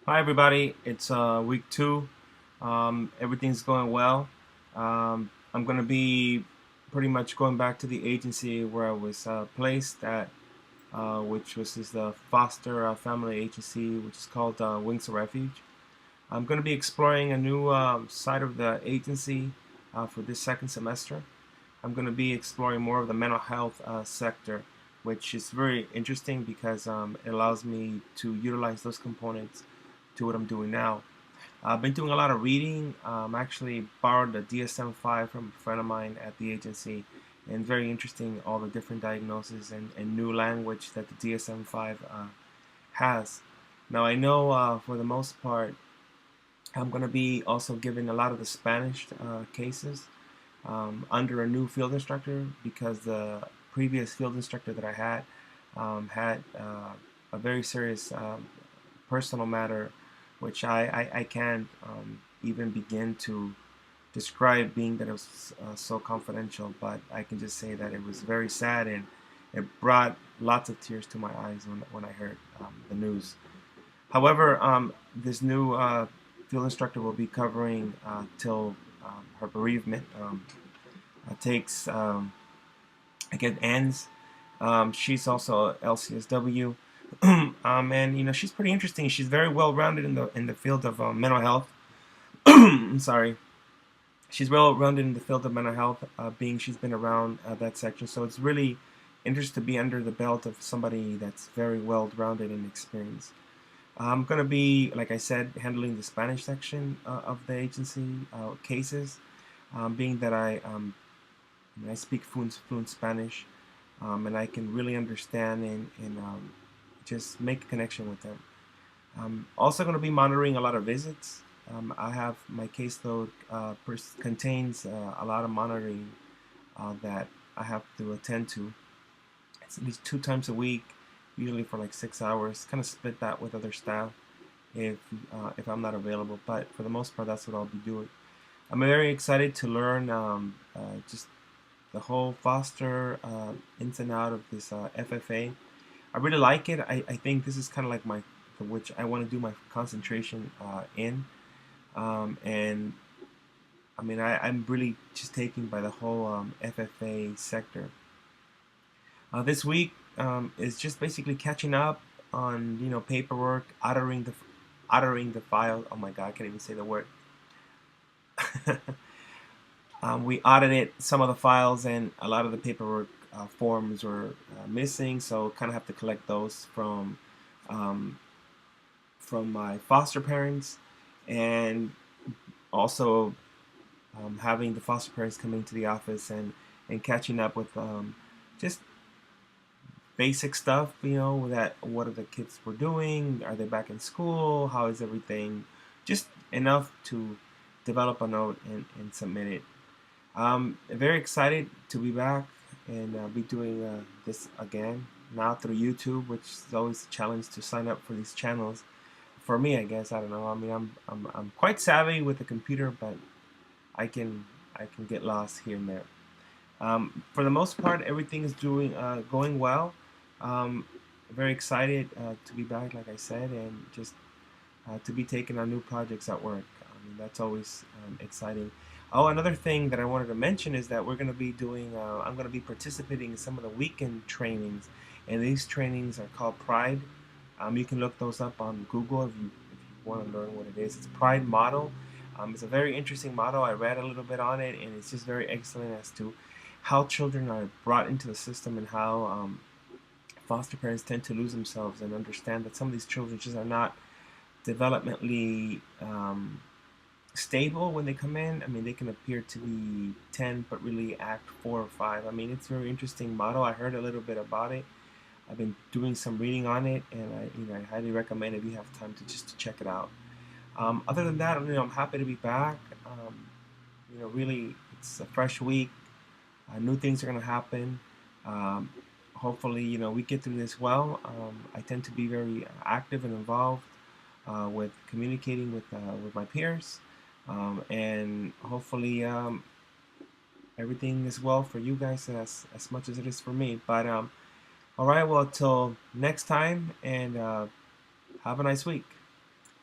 Hi everybody, it's week 2. Everything's going well. I'm going to be pretty much going back to the agency where I was placed at, which was the foster family agency, which is called Wings of Refuge. I'm going to be exploring a new side of the agency for this second semester. I'm going to be exploring more of the mental health sector, which is very interesting because it allows me to utilize those components to what I'm doing now. I've been doing a lot of reading. Actually borrowed the DSM-5 from a friend of mine at the agency, and very interesting all the different diagnoses and new language that the DSM-5 has. Now I know for the most part I'm going to be also giving a lot of the Spanish cases under a new field instructor because the previous field instructor that I had a very serious personal matter, which I can't even begin to describe, being that it was so confidential. But I can just say that it was very sad, and it brought lots of tears to my eyes when I heard the news. However, this new field instructor will be covering till her bereavement takes, again, ends. She's also LCSW, and she's pretty interesting. She's very well rounded in the field of mental health. I'm sorry. She's well rounded in the field of mental health, being she's been around that section. So it's really interesting to be under the belt of somebody that's very well rounded and experienced. I'm going to be, like I said, handling the Spanish section of the agency cases, being that I speak fluent Spanish, and I can really understand and just make a connection with them. I'm also going to be monitoring a lot of visits. I have my caseload contains a lot of monitoring that I have to attend to. It's at least 2 times a week, usually for like 6 hours. Kind of split that with other staff if I'm not available. But for the most part, that's what I'll be doing. I'm very excited to learn just the whole foster ins and out of this FFA. I really like it. I think this is kind of like which I want to do my concentration in. And I mean, I'm really just taken by the whole FFA sector. This week is just basically catching up on paperwork, ordering the file. Oh my God, I can't even say the word. We audited some of the files, and a lot of the paperwork forms were missing, so kind of have to collect those um, from my foster parents, and also having the foster parents coming to the office and catching up with just basic stuff, that what are the kids were doing, are they back in school, how is everything, just enough to develop a note and submit it. Very excited to be back and be doing this again now through YouTube, which is always a challenge to sign up for these channels. For me, I guess, I don't know. I mean, I'm quite savvy with the computer, but I can I can get lost here and there. For the most part, everything is going well. Um, Very excited to be back, like I said, and just to be taking on new projects at work. I mean, that's always exciting. Oh, another thing that I wanted to mention is that we're going to be doing, I'm going to be participating in some of the weekend trainings, and these trainings are called Pride. You can look those up on Google if you want to learn what it is. It's Pride Model. It's a very interesting model. I read a little bit on it, and it's just very excellent as to how children are brought into the system and how foster parents tend to lose themselves and understand that some of these children just are not developmentally stable when they come in. I mean, they can appear to be 10, but really act 4 or 5. I mean, it's a very interesting model. I heard a little bit about it. I've been doing some reading on it, and I highly recommend if you have time to check it out. Other than that, I'm happy to be back. Really, it's a fresh week. New things are going to happen. Um, Hopefully, we get through this well. I tend to be very active and involved with communicating with my peers, and hopefully everything is well for you guys as much as it is for me. But all right, well, till next time, and have a nice week.